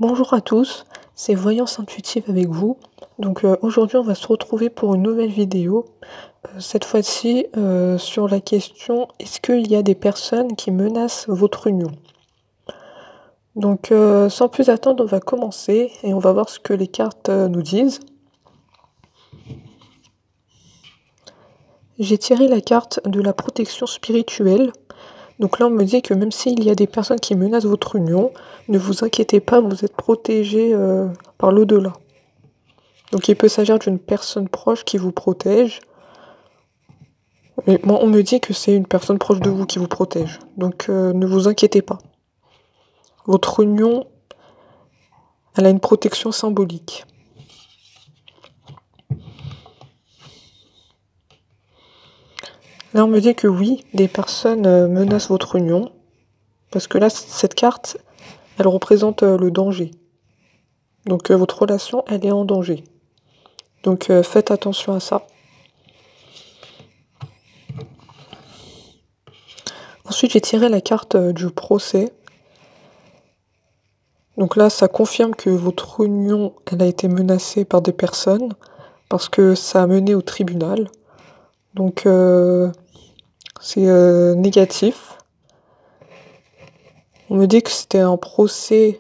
Bonjour à tous, c'est Voyance Intuitive avec vous. Aujourd'hui on va se retrouver pour une nouvelle vidéo. Cette fois-ci sur la question est-ce qu'il y a des personnes qui menacent votre union? Sans plus attendre, on va commencer et on va voir ce que les cartes nous disent. J'ai tiré la carte de la protection spirituelle. Donc là, on me dit que même s'il y a des personnes qui menacent votre union, ne vous inquiétez pas, vous êtes protégé par l'au-delà. Donc il peut s'agir d'une personne proche qui vous protège. Et moi, on me dit que c'est une personne proche de vous qui vous protège. Donc ne vous inquiétez pas. Votre union, elle a une protection symbolique. Là, on me dit que oui, des personnes menacent votre union. Parce que là, cette carte, elle représente le danger. Donc votre relation, elle est en danger. Donc faites attention à ça. Ensuite, j'ai tiré la carte du procès. Donc là, ça confirme que votre union, elle a été menacée par des personnes parce que ça a mené au tribunal. Donc c'est négatif. On me dit que c'était un procès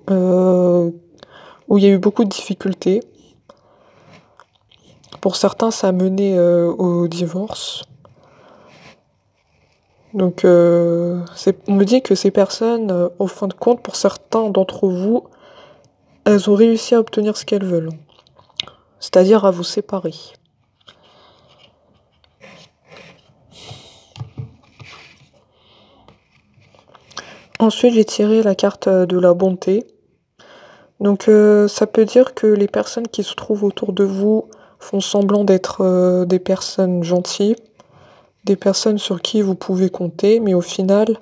où il y a eu beaucoup de difficultés. Pour certains, ça a mené au divorce. Donc on me dit que ces personnes, au fin de compte, pour certains d'entre vous, elles ont réussi à obtenir ce qu'elles veulent. C'est-à-dire à vous séparer. Ensuite, j'ai tiré la carte de la bonté. Donc ça peut dire que les personnes qui se trouvent autour de vous font semblant d'être des personnes gentilles, des personnes sur qui vous pouvez compter, mais au final,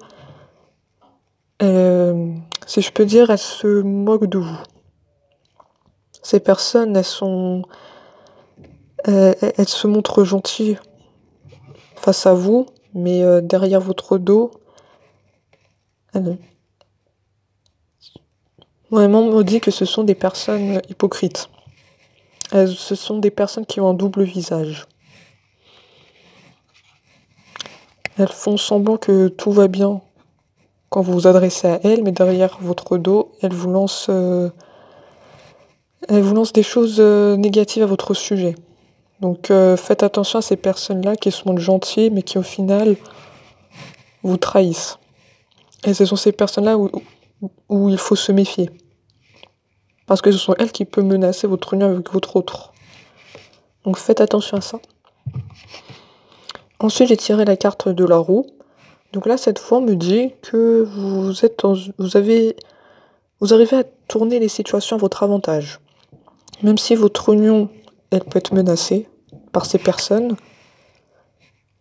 si je peux dire, elles se moquent de vous. Ces personnes, elles se montrent gentilles face à vous, mais derrière votre dos, vraiment, on me dit que ce sont des personnes hypocrites. Ce sont des personnes qui ont un double visage. Elles font semblant que tout va bien quand vous vous adressez à elles, mais derrière votre dos, elles vous lancent des choses négatives à votre sujet. Donc faites attention à ces personnes-là qui se montrent gentilles, mais qui au final vous trahissent. Et ce sont ces personnes-là où il faut se méfier. Parce que ce sont elles qui peuvent menacer votre union avec votre autre. Donc faites attention à ça. Ensuite, j'ai tiré la carte de la roue. Donc là, cette fois, on me dit que vous arrivez à tourner les situations à votre avantage. Même si votre union, elle peut être menacée par ces personnes,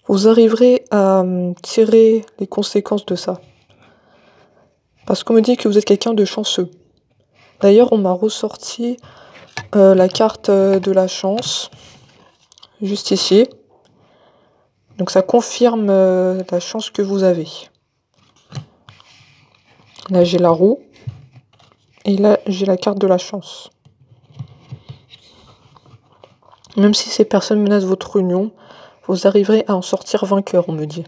vous arriverez à tirer les conséquences de ça. Parce qu'on me dit que vous êtes quelqu'un de chanceux. D'ailleurs, on m'a ressorti la carte de la chance, juste ici. Donc ça confirme la chance que vous avez. Là, j'ai la roue. Et là, j'ai la carte de la chance. Même si ces personnes menacent votre union, vous arriverez à en sortir vainqueur, on me dit.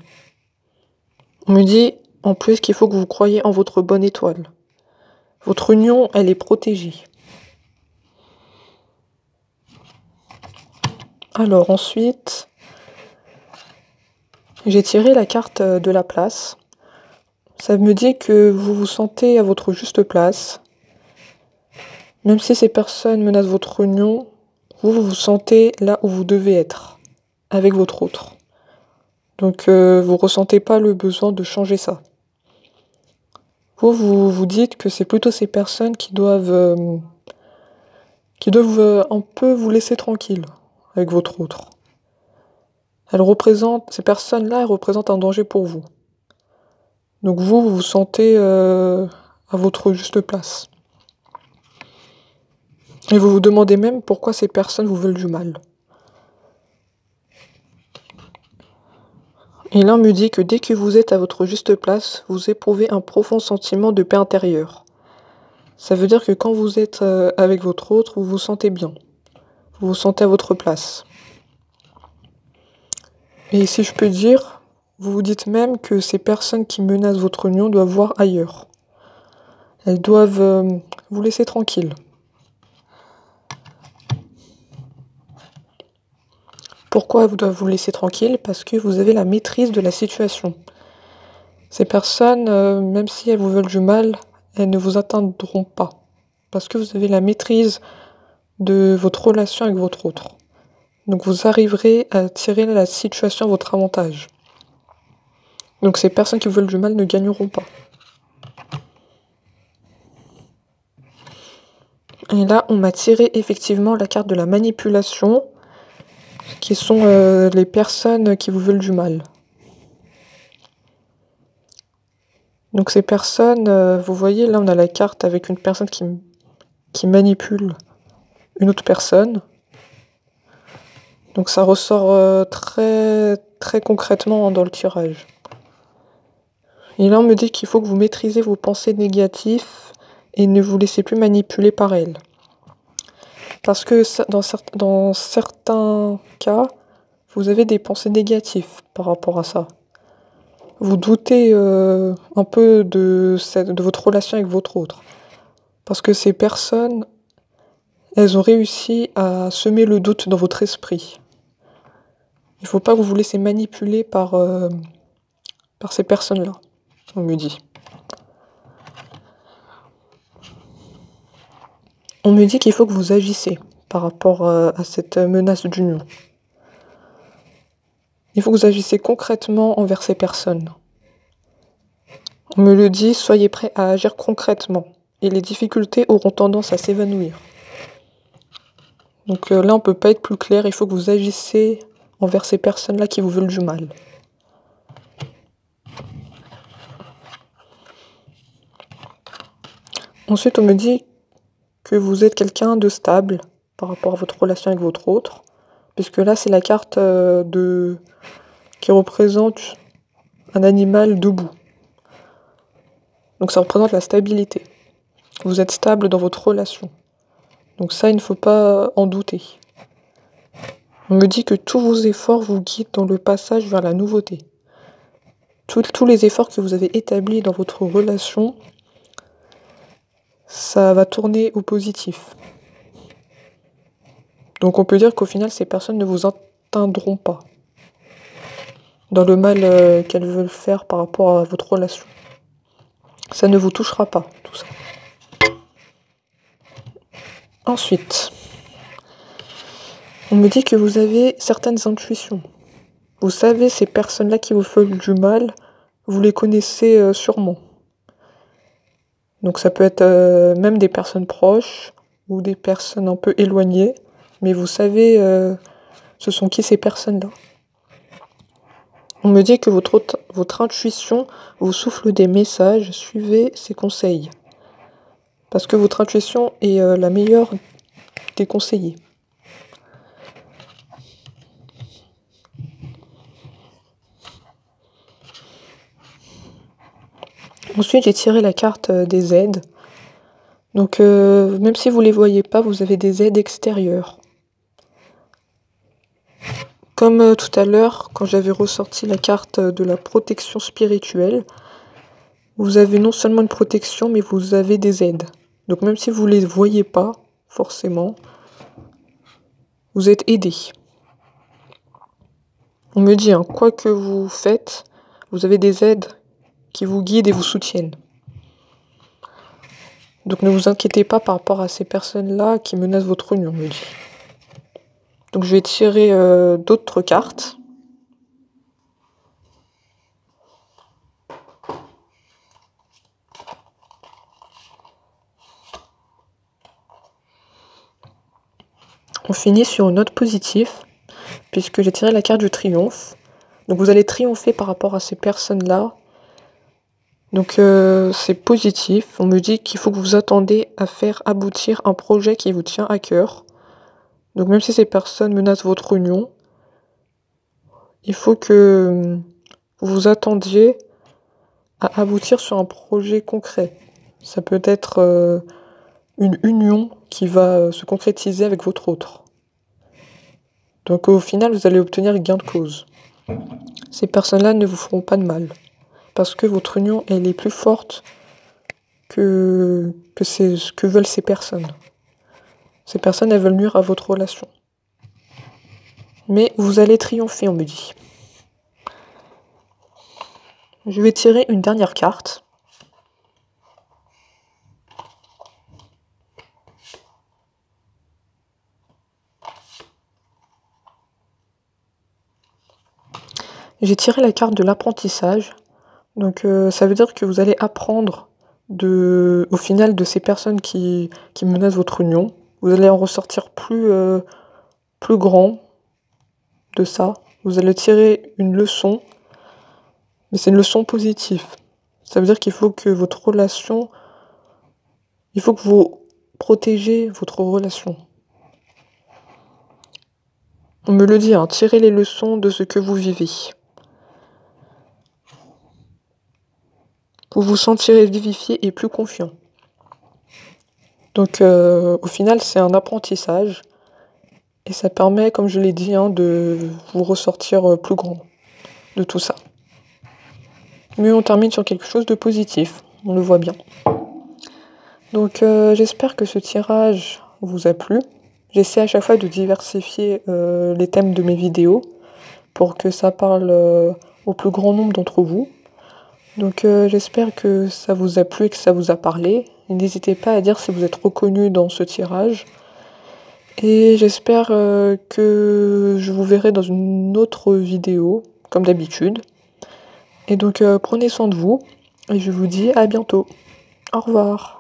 On me dit, en plus, qu'il faut que vous croyiez en votre bonne étoile. Votre union, elle est protégée. Alors ensuite, j'ai tiré la carte de la place. Ça me dit que vous vous sentez à votre juste place. Même si ces personnes menacent votre union, vous vous sentez là où vous devez être, avec votre autre. Donc vous ressentez pas le besoin de changer ça. Vous vous dites que c'est plutôt ces personnes qui doivent un peu vous laisser tranquille avec votre autre. Ces personnes-là, elles représentent un danger pour vous. Donc vous vous sentez à votre juste place. Et vous vous demandez même pourquoi ces personnes vous veulent du mal. Et là, on me dit que dès que vous êtes à votre juste place, vous éprouvez un profond sentiment de paix intérieure. Ça veut dire que quand vous êtes avec votre autre, vous vous sentez bien. Vous vous sentez à votre place. Et si je peux dire, vous vous dites même que ces personnes qui menacent votre union doivent voir ailleurs. Elles doivent vous laisser tranquille. Pourquoi elles doivent vous laisser tranquille? Parce que vous avez la maîtrise de la situation. Ces personnes, même si elles vous veulent du mal, elles ne vous atteindront pas. Parce que vous avez la maîtrise de votre relation avec votre autre. Donc vous arriverez à tirer la situation à votre avantage. Donc ces personnes qui vous veulent du mal ne gagneront pas. Et là, on m'a tiré effectivement la carte de la manipulation, qui sont les personnes qui vous veulent du mal. Donc ces personnes, vous voyez, là on a la carte avec une personne qui manipule une autre personne. Donc ça ressort très, très concrètement dans le tirage. Et là on me dit qu'il faut que vous maîtrisez vos pensées négatives et ne vous laissez plus manipuler par elles. Parce que dans certains cas, vous avez des pensées négatives par rapport à ça. Vous doutez un peu de votre relation avec votre autre. Parce que ces personnes, elles ont réussi à semer le doute dans votre esprit. Il ne faut pas que vous vous laissez manipuler par ces personnes-là, on me dit. On me dit qu'il faut que vous agissez par rapport à cette menace d'union. Il faut que vous agissez concrètement envers ces personnes. On me le dit, soyez prêts à agir concrètement et les difficultés auront tendance à s'évanouir. Donc là, on ne peut pas être plus clair, il faut que vous agissez envers ces personnes-là qui vous veulent du mal. Ensuite, on me dit que vous êtes quelqu'un de stable par rapport à votre relation avec votre autre, puisque là, c'est la carte qui représente un animal debout. Donc ça représente la stabilité. Vous êtes stable dans votre relation. Donc ça, il ne faut pas en douter. On me dit que tous vos efforts vous guident dans le passage vers la nouveauté. Tous les efforts que vous avez établis dans votre relation, ça va tourner au positif. Donc on peut dire qu'au final, ces personnes ne vous atteindront pas dans le mal qu'elles veulent faire par rapport à votre relation. Ça ne vous touchera pas, tout ça. Ensuite, on me dit que vous avez certaines intuitions. Vous savez, ces personnes-là qui vous veulent du mal, vous les connaissez sûrement. Donc ça peut être même des personnes proches ou des personnes un peu éloignées, mais vous savez ce sont qui ces personnes-là. On me dit que votre intuition vous souffle des messages, suivez ses conseils. Parce que votre intuition est la meilleure des conseillers. Ensuite, j'ai tiré la carte des aides. Donc, même si vous ne les voyez pas, vous avez des aides extérieures. Comme tout à l'heure, quand j'avais ressorti la carte de la protection spirituelle, vous avez non seulement une protection, mais vous avez des aides. Donc même si vous ne les voyez pas, forcément, vous êtes aidé. On me dit, hein, quoi que vous faites, vous avez des aides qui vous guident et vous soutiennent. Donc ne vous inquiétez pas par rapport à ces personnes-là qui menacent votre union, on me dit. Donc je vais tirer d'autres cartes. On finit sur une note positive, puisque j'ai tiré la carte du triomphe. Donc vous allez triompher par rapport à ces personnes-là. Donc c'est positif. On me dit qu'il faut que vous attendez à faire aboutir un projet qui vous tient à cœur. Donc même si ces personnes menacent votre union, il faut que vous vous attendiez à aboutir sur un projet concret. Ça peut être une union qui va se concrétiser avec votre autre. Donc au final, vous allez obtenir gain de cause. Ces personnes-là ne vous feront pas de mal, parce que votre union, elle est plus forte que c'est ce que veulent ces personnes. Ces personnes, elles veulent nuire à votre relation. Mais vous allez triompher, on me dit. Je vais tirer une dernière carte. J'ai tiré la carte de l'apprentissage. Donc ça veut dire que vous allez apprendre au final de ces personnes qui menacent votre union. Vous allez en ressortir plus grand de ça. Vous allez tirer une leçon, mais c'est une leçon positive. Ça veut dire qu'il faut que votre relation, il faut que vous protégez votre relation. On me le dit, hein, tirez les leçons de ce que vous vivez. Vous vous sentirez vivifié et plus confiant. Donc au final, c'est un apprentissage. Et ça permet, comme je l'ai dit, hein, de vous ressortir plus grand de tout ça. Mais on termine sur quelque chose de positif, on le voit bien. Donc j'espère que ce tirage vous a plu. J'essaie à chaque fois de diversifier les thèmes de mes vidéos pour que ça parle au plus grand nombre d'entre vous. Donc j'espère que ça vous a plu et que ça vous a parlé. N'hésitez pas à dire si vous êtes reconnu dans ce tirage. Et j'espère que je vous verrai dans une autre vidéo, comme d'habitude. Et donc prenez soin de vous, et je vous dis à bientôt. Au revoir.